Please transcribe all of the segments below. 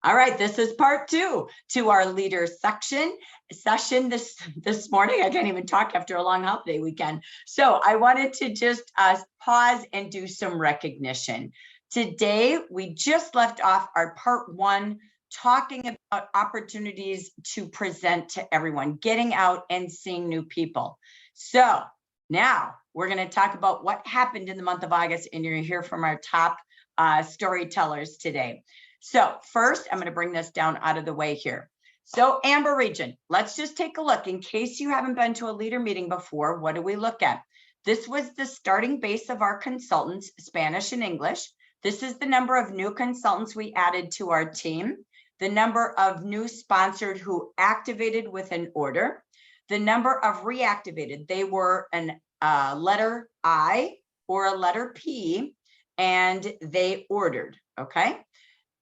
All right, this is part two to our leader session this morning. I can't even talk after a long holiday weekend. So I wanted to just pause and do some recognition. Today, we just left off our part one, talking about opportunities to present to everyone, getting out and seeing new people. So now we're going to talk about what happened in the month of August, and you're going to hear from our top storytellers today. So first, I'm going to bring this down out of the way here. So Amber Region, let's just take a look. In case you haven't been to a leader meeting before, what do we look at? This was the starting base of our consultants, Spanish and English. This is the number of new consultants we added to our team, the number of new sponsored who activated with an order, the number of reactivated. They were a letter I or a letter P, and they ordered, okay?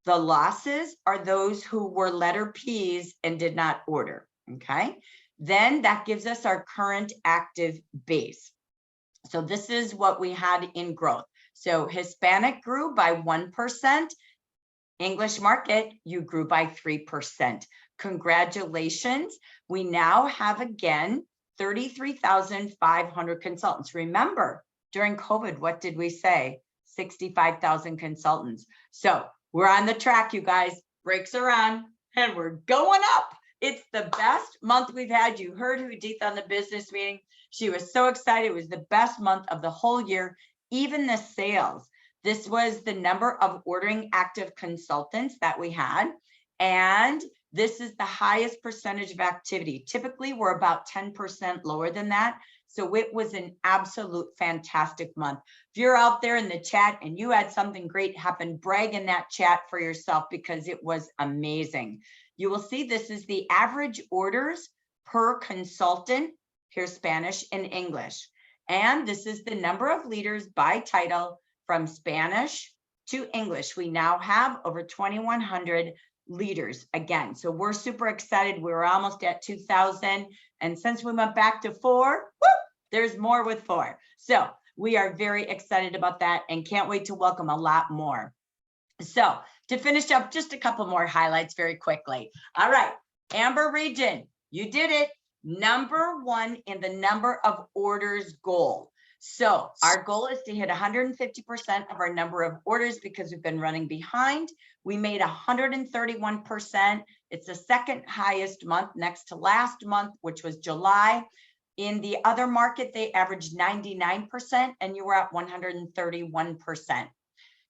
The losses are those who were letter Ps and did not order, okay? Then that gives us our current active base. So this is what we had in growth. So Hispanic grew by 1%. English market, you grew by 3%. Congratulations. We now have, again, 33,500 consultants. Remember, during COVID, what did we say? 65,000 consultants. So we're on the track, you guys. Brakes are on, and we're going up. It's the best month we've had. You heard Judith on the business meeting. She was so excited. It was the best month of the whole year. Even the sales. This was the number of ordering active consultants that we had. And this is the highest percentage of activity. Typically, we're about 10% lower than that. So it was an absolute fantastic month. If you're out there in the chat and you had something great happen, brag in that chat for yourself because it was amazing. You will see this is the average orders per consultant. Here's Spanish and English. And this is the number of leaders by title from Spanish to English. We now have over 2,100 leaders again. So we're super excited. We were almost at 2,000. And since we went back to 4, whoop, there's more with 4. So we are very excited about that and can't wait to welcome a lot more. So to finish up, just a couple more highlights very quickly. All right, Amber Region, you did it. Number 1 in the number of orders goal. So our goal is to hit 150% of our number of orders because we've been running behind. We made 131%. It's the second highest month next to last month, which was July. In the other market, they averaged 99% and you were at 131%.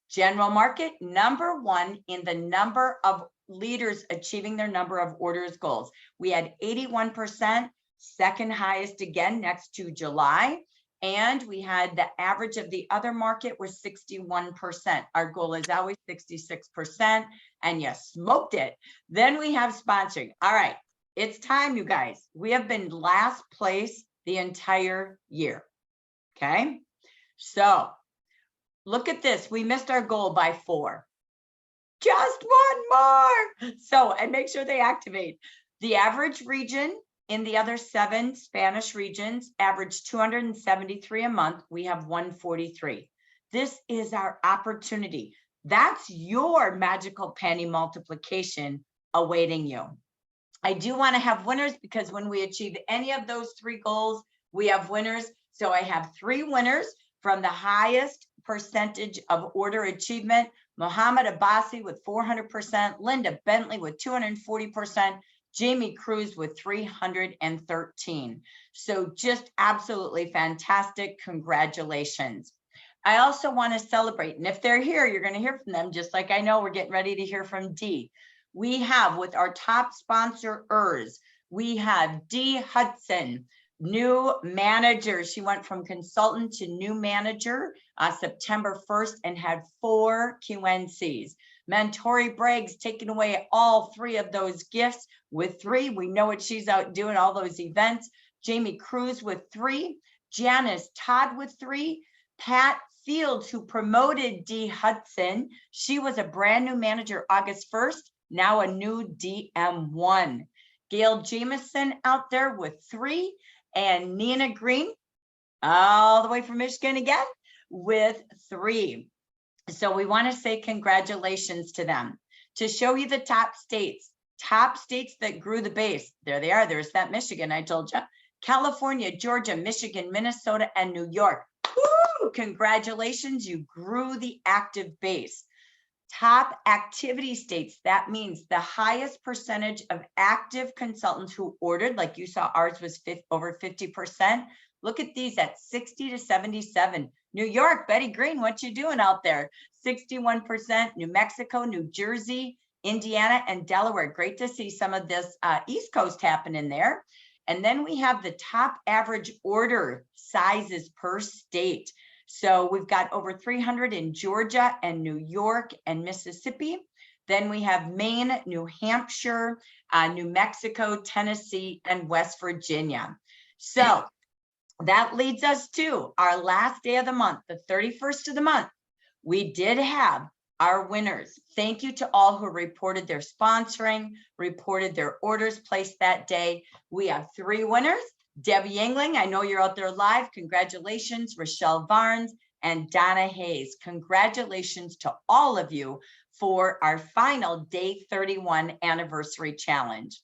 General market, number 1 in the number of leaders achieving their number of orders goals. We had 81%, second highest again next to July. And we had the average of the other market was 61%. Our goal is always 66%, and you smoked it. Then we have sponsoring. All right, it's time, you guys. We have been last place the entire year, okay? So look at this. We missed our goal by 4. Just one more. So, and make sure they activate. The average region in the other 7 Spanish regions averaged 273 a month. We have 143. This is our opportunity. That's your magical penny multiplication awaiting you. I do want to have winners because when we achieve any of those 3 goals, we have winners. So I have 3 winners from the highest percentage of order achievement. Mohammed Abbasi with 400%, Linda Bentley with 240%, Jamie Cruz with 313. So just absolutely fantastic. Congratulations. I also want to celebrate, and if they're here, you're going to hear from them, just like I know we're getting ready to hear from Dee. We have with our top sponsors, we have Dee Hudson, new manager. She went from consultant to new manager September 1st and had 4 QNCs. Mentori Briggs taking away all 3 of those gifts with 3. We know what she's out doing, all those events. Jamie Cruz with 3. Janice Todd with 3. Pat Fields, who promoted Dee Hudson. She was a brand new manager August 1st, now a new DM1. Gail Jameson out there with 3. And Nina Green, all the way from Michigan again, with 3. So we want to say congratulations to them. to show you the top states that grew the base. There they are. There's that Michigan I told you. California, Georgia, Michigan, Minnesota, and New York. Woo! Congratulations, you grew the active base. Top activity states, that means the highest percentage of active consultants who ordered, like you saw ours was over 50%. Look at these at 60 to 77. New York, Betty Green, what you doing out there? 61%. New Mexico, New Jersey, Indiana, and Delaware. Great to see some of this East Coast happening there. And then we have the top average order sizes per state. So we've got over 300 in Georgia and New York and Mississippi. Then we have Maine, New Hampshire, New Mexico, Tennessee, and West Virginia. So that leads us to our last day of the month, the 31st of the month. We did have our winners. Thank you to all who reported their sponsoring, reported their orders placed that day. We have 3 winners. Debbie Yingling, I know you're out there live. Congratulations. Rochelle Barnes and Donna Hayes. Congratulations to all of you for our final day 31 anniversary challenge.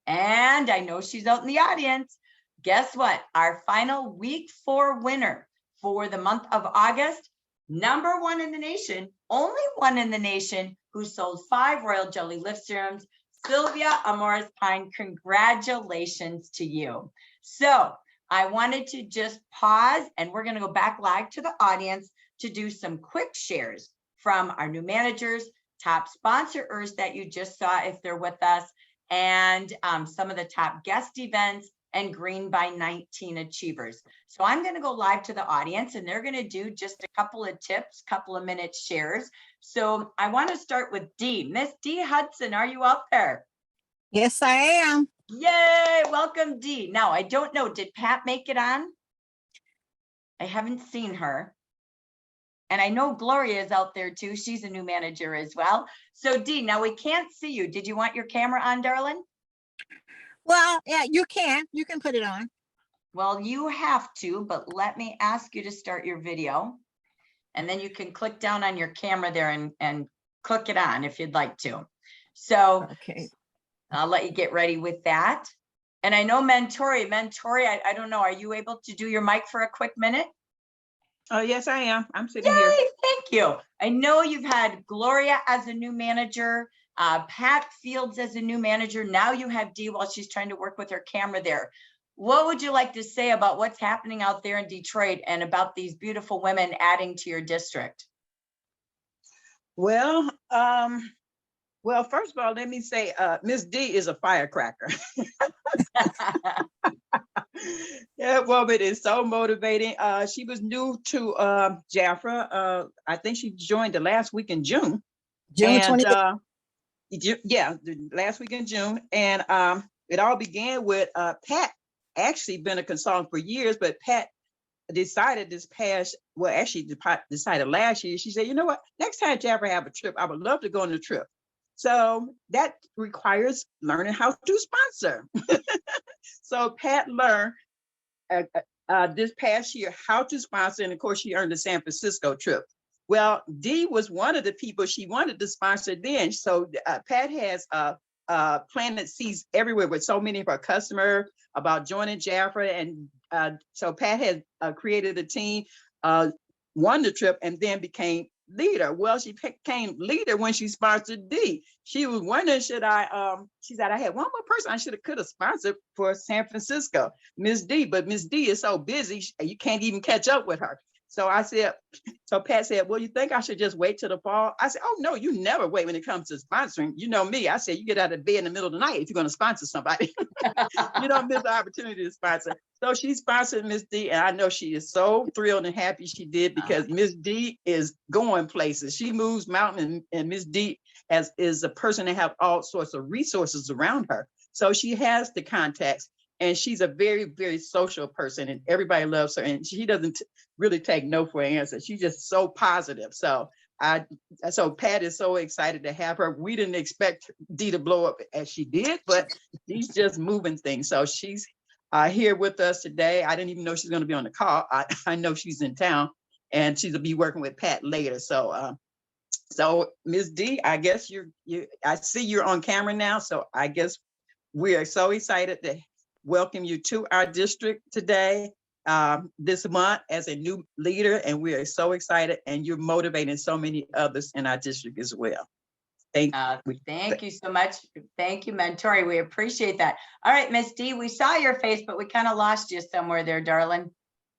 And I know she's out in the audience. Guess what? Our final week 4 winner for the month of August, number 1 in the nation, only 1 in the nation who sold 5 Royal Jelly Lift Serums, Sylvia Amores Pine. Congratulations to you. So I wanted to just pause, and we're going to go back live to the audience to do some quick shares from our new managers, top sponsors that you just saw if they're with us, and some of the top guest events and Green by 19 achievers. So I'm going to go live to the audience, and they're going to do just a couple of tips, couple of minute shares. So I want to start with Dee. Miss Dee Hudson, are you out there? Yes, I am. Yay, welcome Dee. Now, I don't know, did Pat make it on? I haven't seen her. And I know Gloria is out there too. She's a new manager as well. So Dee, now we can't see you. Did you want your camera on, darling? Well, yeah, you can put it on. Well, you have to, but let me ask you to start your video. And then you can click down on your camera there and click it on if you'd like to. So Okay. I'll let you get ready with that. And I know Mentori, I don't know, are you able to do your mic for a quick minute? Oh, yes, I am. I'm sitting Yay, here. thank you. I know you've had Gloria as a new manager, Pat Fields as a new manager. Now you have Dee while she's trying to work with her camera there. What would you like to say about what's happening out there in Detroit and about these beautiful women adding to your district? Well, first of all, let me say, Miss D is a firecracker. That woman is so motivating. She was new to Jafra. I think she joined the last week in June. June 28th. Yeah, the last week in June. And it all began with Pat actually been a consultant for years, but Pat decided decided last year. She said, you know what, next time Jafra have a trip, I would love to go on a trip. So that requires learning how to sponsor. So Pat learned this past year how to sponsor, and of course she earned the San Francisco trip. Well, Dee was one of the people she wanted to sponsor then. So Pat has planted seeds everywhere with so many of her customers about joining Jafra. And so Pat has created a team, won the trip, and then became leader. Well, she became leader when she sponsored Dee. She was wondering, she said, I had one more person I could have sponsored for San Francisco, Miss D, but Miss D is so busy, you can't even catch up with her. So Pat said, well, you think I should just wait till the fall? I said, oh, no, you never wait when it comes to sponsoring. You know me. I said, you get out of bed in the middle of the night if you're going to sponsor somebody. You don't miss the opportunity to sponsor. So she sponsored Miss D, and I know she is so thrilled and happy she did, because Miss D is going places. She moves mountains, and Miss D is a person that have all sorts of resources around her. So she has the contacts. And she's a very, very social person, and everybody loves her. And she doesn't really take no for an answer. She's just so positive. So Pat is so excited to have her. We didn't expect Dee to blow up as she did, but she's just moving things. So she's here with us today. I didn't even know she's going to be on the call. I know she's in town, and she'll be working with Pat later. So So Ms. D, I guess I see you're on camera now, so I guess we are so excited to welcome you to our district today, this month as a new leader, and we are so excited, and you're motivating so many others in our district as well. Thank you. Thank you so much. Thank you, Mentori. We appreciate that. All right, Miss D, we saw your face, but we kind of lost you somewhere there, darling.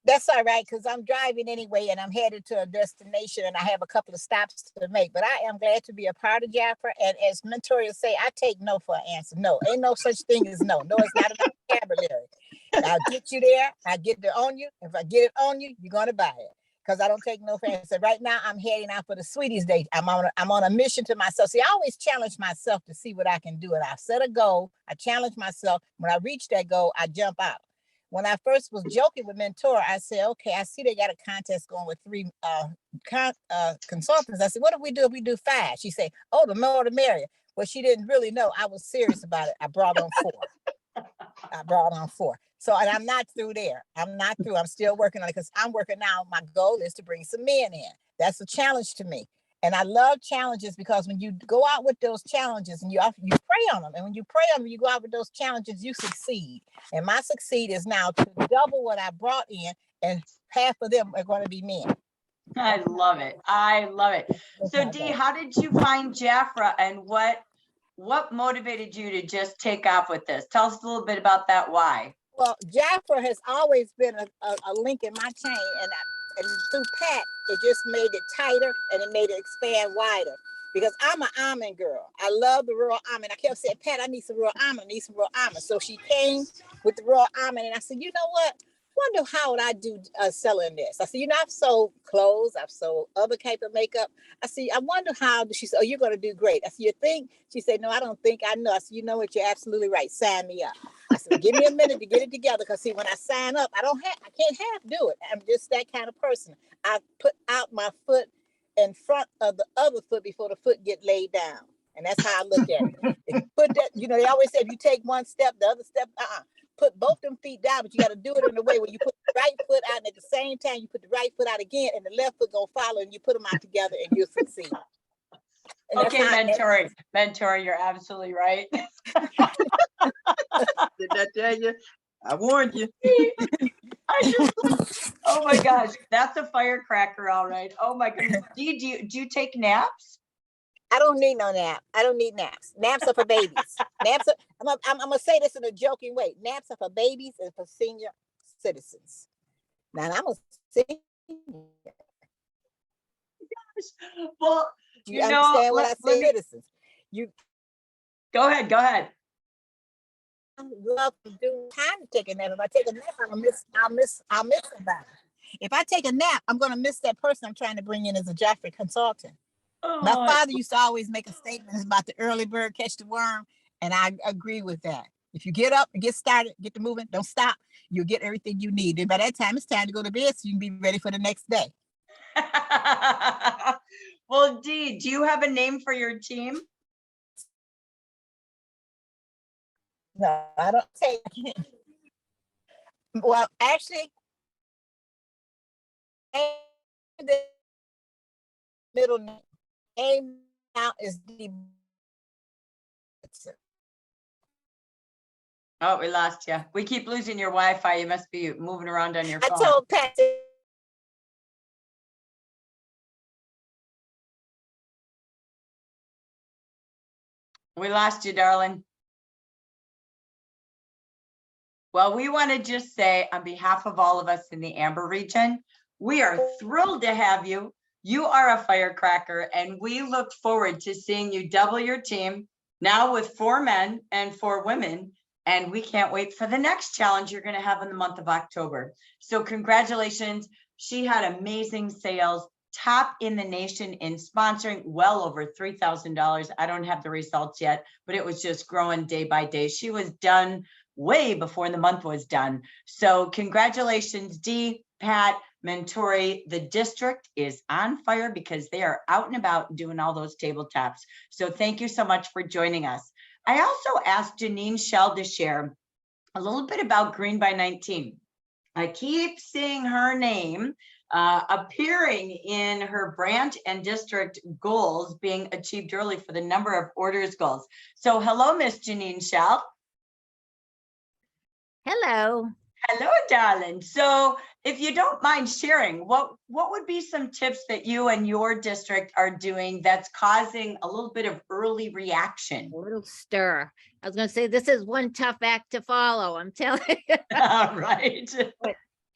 That's all right, because I'm driving anyway, and I'm headed to a destination, and I have a couple of stops to make. But I am glad to be a part of Jafra. And as mentors say, I take no for an answer. No, ain't no such thing as no. No, it's not a vocabulary. I'll get you there. I get it on you. If I get it on you, you're gonna buy it. Because I don't take no for an answer. Right now, I'm heading out for the Sweeties Day. I'm on a mission to myself. See, I always challenge myself to see what I can do. And I set a goal. I challenge myself. When I reach that goal, I jump out. When I first was joking with Mentor, I said, okay, I see they got a contest going with 3 consultants. I said, what if we do 5? She said, oh, the more the merrier. Well, she didn't really know I was serious about it. I brought on 4. So, and I'm not through there. I'm not through. I'm still working on it because I'm working now. My goal is to bring some men in. That's a challenge to me. And I love challenges because when you go out with those challenges and you pray on them, and when you pray on them, you go out with those challenges, you succeed. And my succeed is now to double what I brought in, and half of them are going to be men. I love it. I love it. So Dee, how did you find Jafra, and what motivated you to just take off with this? Tell us a little bit about that. Why? Well, Jafra has always been a link in my chain, and through Pat, it just made it tighter and it made it expand wider. Because I'm an almond girl. I love the raw almond. I kept saying, Pat, I need some raw almond. So she came with the raw almond, and I said, you know what? Wonder how would I do selling this? I said, I've sold clothes, I've sold other type of makeup. I said, I wonder how. She said, oh, you're going to do great. I said, you think? She said, no, I don't think I know. I said, you know what? You're absolutely right. Sign me up. I said, give me a minute to get it together. Because see, when I sign up, I can't do it. I'm just that kind of person. I put out my foot in front of the other foot before the foot get laid down. And that's how I look at it. If you put that, they always say if you take one step, the other step, put both them feet down, but you got to do it in a way where you put the right foot out, and at the same time you put the right foot out again, and the left foot gonna follow, and you put them out together, and you'll succeed. And okay, Mentor, you're absolutely right. Did I tell you? I warned you. Oh my gosh, that's a firecracker, all right. Oh my goodness. Do you take naps? I don't need no nap. I don't need naps. Naps are for babies. I'm gonna say this in a joking way. Naps are for babies and for senior citizens. Now I'm a senior. Well, you understand what I say, citizens. You go ahead. I love to do time to take a nap. If I take a nap, I'll miss somebody. If I take a nap, I'm gonna miss that person I'm trying to bring in as a Jafra consultant. My father used to always make a statement about the early bird catch the worm, and I agree with that. If you get up and get started, get to moving, don't stop, you'll get everything you need. And by that time, it's time to go to bed so you can be ready for the next day. Well, Dee, do you have a name for your team? No, I don't take it. Well, actually, the middle name now is D. Oh, we lost you. We keep losing your Wi-Fi. You must be moving around on your phone. I told Pat. We lost you, darling. Well, we want to just say on behalf of all of us in the Amber region, we are thrilled to have you. You are a firecracker, and we look forward to seeing you double your team now with 4 men and 4 women. And we can't wait for the next challenge you're going to have in the month of October. So congratulations. She had amazing sales, top in the nation in sponsoring, well over $3,000. I don't have the results yet, but it was just growing day by day. She was done way before the month was done. So congratulations, Dee, Pat, Mentori. The district is on fire because they are out and about doing all those tabletops. So thank you so much for joining us. I also asked Janine Shell to share a little bit about Green by 19. I keep seeing her name appearing in her branch and district goals being achieved early for the number of orders goals. So hello, Miss Janine Shell. Hello. Hello, darling. So if you don't mind sharing, what would be some tips that you and your district are doing that's causing a little bit of early reaction? A little stir. I was going to say, this is one tough act to follow. I'm telling you. All right.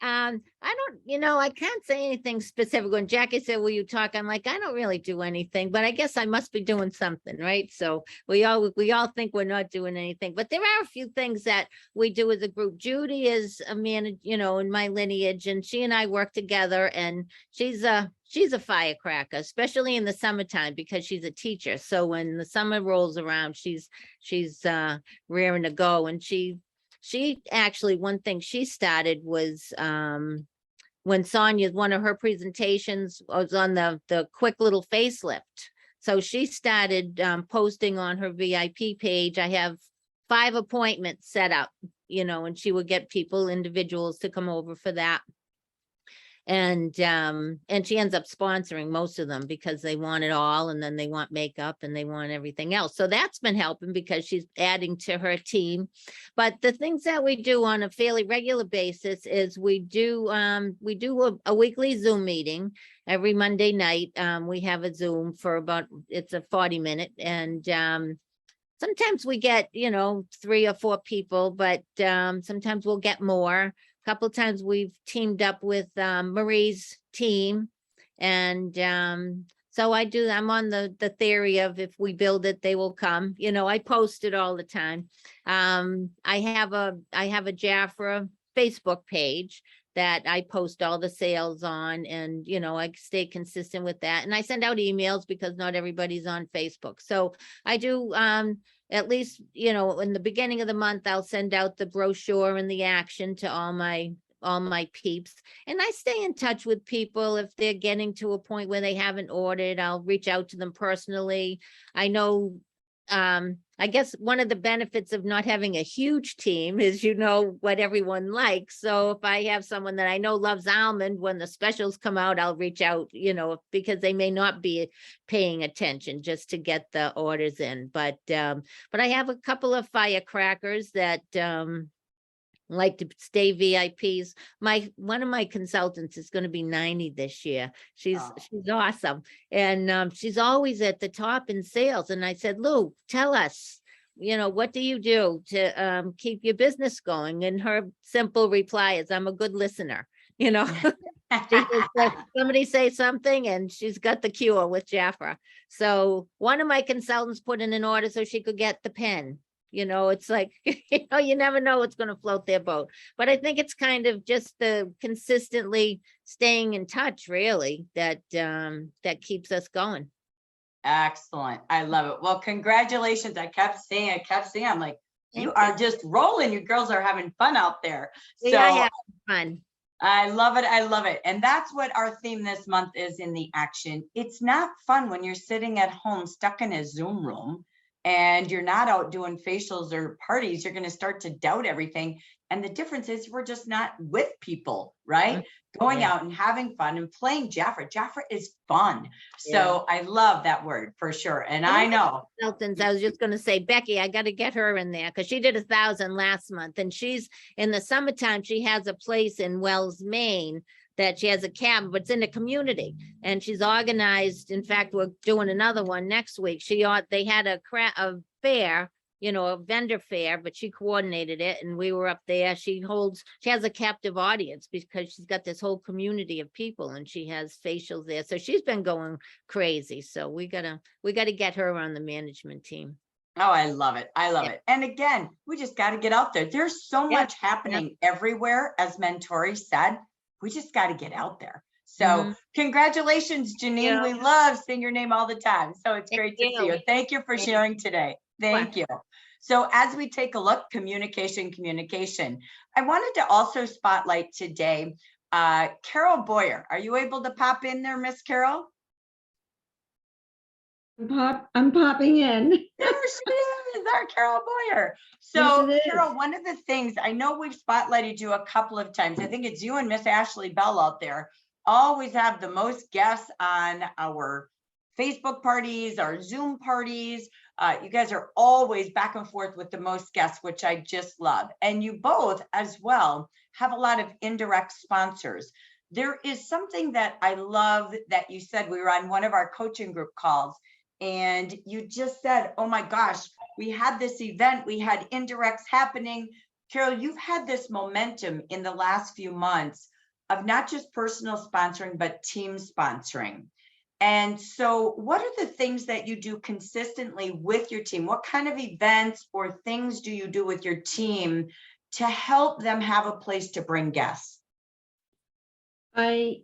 I don't, I can't say anything specific. When Jackie said, will you talk? I'm like, I don't really do anything, but I guess I must be doing something, right? So we all think we're not doing anything, but there are a few things that we do as a group. Judy is a man, in my lineage, and she and I work together, and she's a firecracker, especially in the summertime because she's a teacher. So when the summer rolls around, she's raring to go. And she actually, one thing she started was when Sonia's, one of her presentations was on the quick little facelift. So she started posting on her VIP page. I have 5 appointments set up, and she would get individuals to come over for that. And she ends up sponsoring most of them because they want it all, and then they want makeup and they want everything else. So that's been helping because she's adding to her team. But the things that we do on a fairly regular basis is we do a weekly Zoom meeting every Monday night. We have a Zoom for it's a 40-minute, and sometimes we get 3 or 4 people, but sometimes we'll get more. Couple of times we've teamed up with Marie's team, and so I'm on the theory of if we build it, they will come. I post it all the time. I have a Jafra Facebook page that I post all the sales on, and I stay consistent with that, and I send out emails because not everybody's on Facebook. So I do at least, in the beginning of the month, I'll send out the brochure and the action to all my peeps. And I stay in touch with people. If they're getting to a point where they haven't ordered, I'll reach out to them personally. I know, I guess one of the benefits of not having a huge team is what everyone likes. So if I have someone that I know loves almond, when the specials come out, I'll reach out, because they may not be paying attention just to get the orders in. But I have a couple of firecrackers that like to stay VIPs. One of my consultants is going to be 90 this year. She's awesome. And she's always at the top in sales. And I said, Lou, tell us, what do you do to keep your business going? And her simple reply is, I'm a good listener. She says, somebody say something, and she's got the cure with Jafra. So one of my consultants put in an order so she could get the pen. It's like, you never know what's going to float their boat. But I think it's kind of just the consistently staying in touch, really, that keeps us going. Excellent. I love it. Well, congratulations. I kept saying, I'm like, you are just rolling. You girls are having fun out there. We are having fun. I love it. I love it. And that's what our theme this month is in the action. It's not fun when you're sitting at home stuck in a Zoom room and you're not out doing facials or parties. You're going to start to doubt everything. And the difference is we're just not with people, right? Going out and having fun and playing Jafra. Jafra is fun. So I love that word for sure. And I know. I was just going to say, Becky, I got to get her in there because she did 1,000 last month. And she's in the summertime, she has a place in Wells, Maine, that she has a cabin, but it's in the community, and she's organized. In fact, we're doing another one next week. They had a fair, a vendor fair, but she coordinated it, and we were up there. She has a captive audience because she's got this whole community of people, and she has facials there. So she's been going crazy. So we gotta get her on the management team. Oh, I love it. I love it. And again, we just got to get out there. There's so much happening everywhere, as Mentori said. We just got to get out there. So congratulations, Janine. We love seeing your name all the time. So it's great to see you. Thank you for sharing today. Thank you. So as we take a look, communication. I wanted to also spotlight today, Carol Boyer. Are you able to pop in there, Miss Carol? I'm popping in. There she is, our Carol Boyer. So Yes, Carol, one of the things, I know we've spotlighted you a couple of times. I think it's you and Miss Ashley Bell out there. always have the most guests on our Facebook parties, our Zoom parties. You guys are always back and forth with the most guests, which I just love. And you both as well have a lot of indirect sponsors. There is something that I love that you said. We were on one of our coaching group calls and you just said, oh my gosh, we had this event, we had indirects happening. Carol, you've had this momentum in the last few months of not just personal sponsoring, but team sponsoring. And so what are the things that you do consistently with your team? What kind of events or things do you do with your team to help them have a place to bring guests? I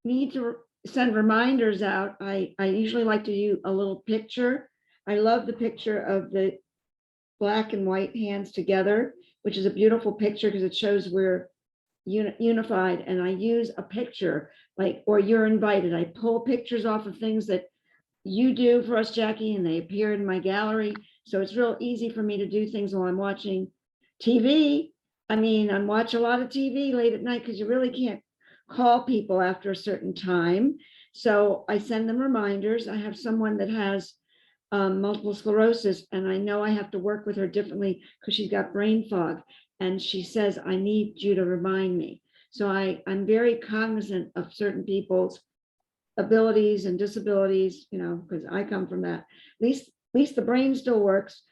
need to send reminders out. I usually like to do a little picture. I love the picture of the black and white hands together, which is a beautiful picture because it shows we're unified. And I use a picture like, or you're invited. I pull pictures off of things that you do for us, Jackie, and they appear in my gallery. So it's real easy for me to do things while I'm watching TV. I mean, I watch a lot of TV late at night because you really can't call people after a certain time. So I send them reminders. I have someone that has multiple sclerosis, and I know I have to work with her differently because she's got brain fog. And she says, I need you to remind me. So I'm very cognizant of certain people's abilities and disabilities, you know, because I come from that. At least the brain still works.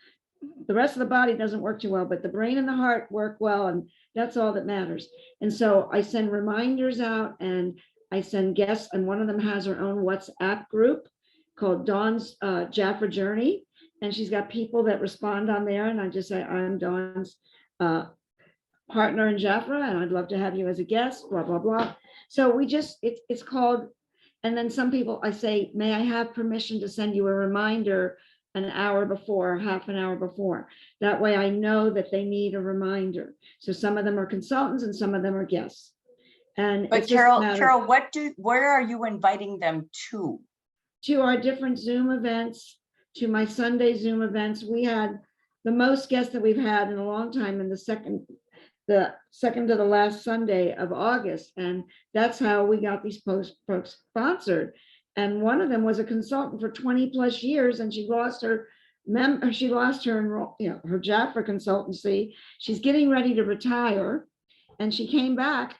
The rest of the body doesn't work too well, but the brain and the heart work well, and that's all that matters. And so I send reminders out and I send guests, and one of them has her own WhatsApp group called Dawn's Jafra Journey. And she's got people that respond on there. And I just say, I'm Dawn's partner in Jafra, and I'd love to have you as a guest, blah, blah, blah. So we just, it's called, and then some people I say, may I have permission to send you a reminder an hour before, half an hour before. That way I know that they need a reminder. So some of them are consultants and some of them are guests. And But Carol, where are you inviting them to? To our different Zoom events, to my Sunday Zoom events. We had the most guests that we've had in a long time in the second to the last Sunday of August. And that's how we got these folks sponsored. And one of them was a consultant for 20 plus years, and she lost her her Jafra consultancy. She's getting ready to retire, and she came back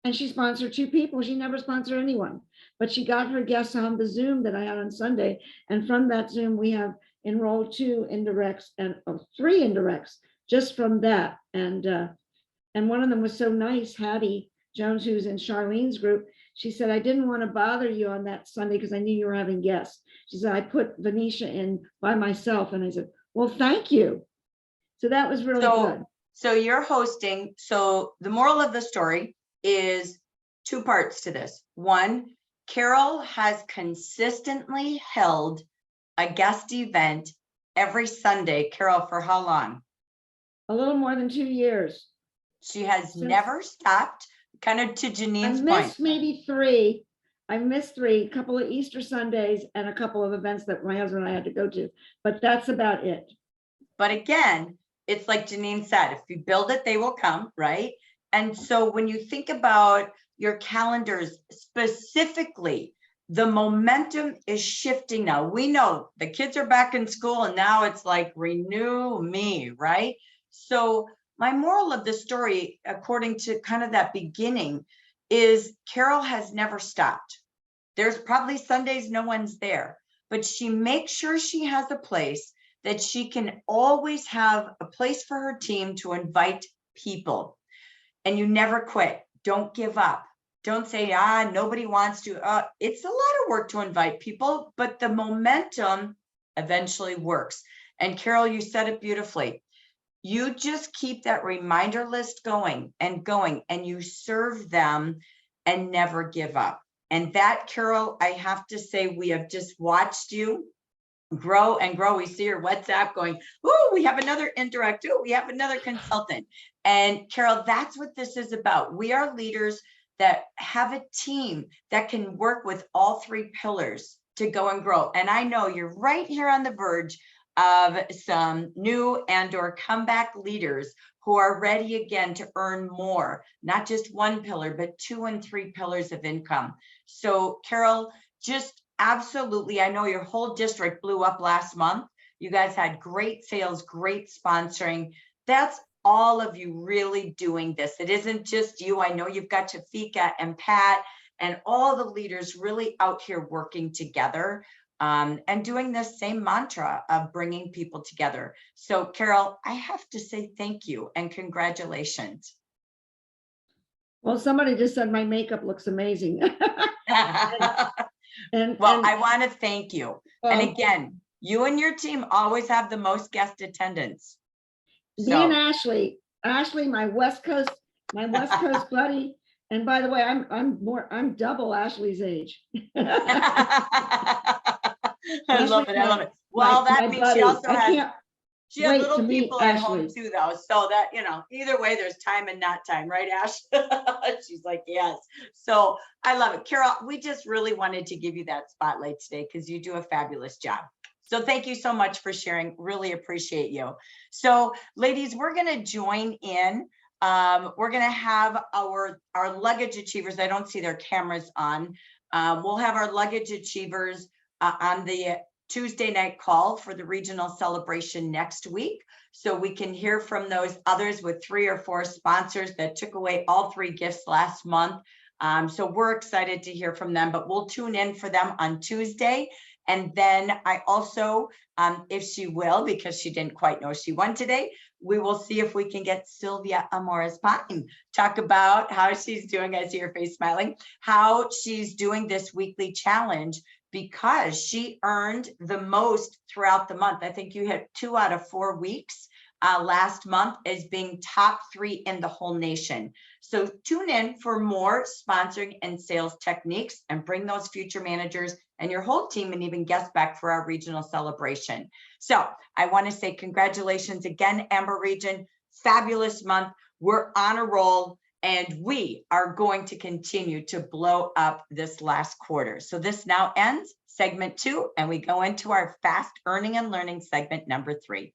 and she sponsored 2 people. She never sponsored anyone, but she got her guests on the Zoom that I had on Sunday. And from that Zoom, we have enrolled 2 indirects and 3 indirects just from that. And one of them was so nice, Hattie Jones, who's in Charlene's group. She said, I didn't want to bother you on that Sunday because I knew you were having guests. She said, I put Venetia in by myself. And I said, well, thank you. So that was really good. So you're hosting. So the moral of the story is 2 parts to this. 1, Carol has consistently held a guest event every Sunday. Carol, for how long? A little more than 2 years. She has never stopped, kind of to Janine's point. I missed maybe 3. I missed 3, a couple of Easter Sundays and a couple of events that my husband and I had to go to, but that's about it. But again, it's like Janine said, if you build it, they will come, right? And so when you think about your calendars specifically, the momentum is shifting now. We know the kids are back in school and now it's like renew me, right? So my moral of the story, according to kind of that beginning, is Carol has never stopped. There's probably Sundays no one's there, but she makes sure she has a place that she can always have a place for her team to invite people. And you never quit. Don't give up. Don't say, nobody wants to. It's a lot of work to invite people, but the momentum eventually works. And Carol, you said it beautifully. You just keep that reminder list going, and you serve them and never give up. And that, Carol, I have to say, we have just watched you grow and grow. We see your WhatsApp going, oh, we have another indirect, oh, we have another consultant. And Carol, that's what this is about. We are leaders that have a team that can work with all 3 pillars to go and grow. And I know you're right here on the verge of some new and/or comeback leaders who are ready again to earn more, not just one pillar, but 2 and 3 pillars of income. So Carol, just absolutely, I know your whole district blew up last month. You guys had great sales, great sponsoring. That's all of you really doing this. It isn't just you. I know you've got Tafika and Pat and all the leaders really out here working together. And doing this same mantra of bringing people together. So Carol, I have to say thank you and congratulations. Well, somebody just said my makeup looks amazing. And Well, I want to thank you. And well, again, you and your team always have the most guest attendance. me and Ashley, my West Coast buddy. And by the way, I'm double Ashley's age. I love it. I love it. Well, that means she also has, she has wait little to meet people at home Ashley. too, though. So that, you know, either way, there's time and not time, right, Ash? She's like, yes. So I love it. Carol, we just really wanted to give you that spotlight today because you do a fabulous job. So thank you so much for sharing. Really appreciate you. So ladies, we're going to join in. We're going to have our luggage achievers. I don't see their cameras on. We'll have our luggage achievers on the Tuesday night call for the regional celebration next week. So we can hear from those others with 3 or 4 sponsors that took away all 3 gifts last month. So we're excited to hear from them, but we'll tune in for them on Tuesday. And then I also, if she will, because she didn't quite know she won today, we will see if we can get Sylvia Amores Pine, talk about how she's doing, I see her face smiling, how she's doing this weekly challenge, because she earned the most throughout the month. I think you had 2 out of 4 weeks last month as being top 3 in the whole nation. So tune in for more sponsoring and sales techniques and bring those future managers and your whole team and even guests back for our regional celebration. So I want to say congratulations again, Amber Region, fabulous month. We're on a roll and we are going to continue to blow up this last quarter. So this now ends segment 2 and we go into our fast earning and learning segment number 3.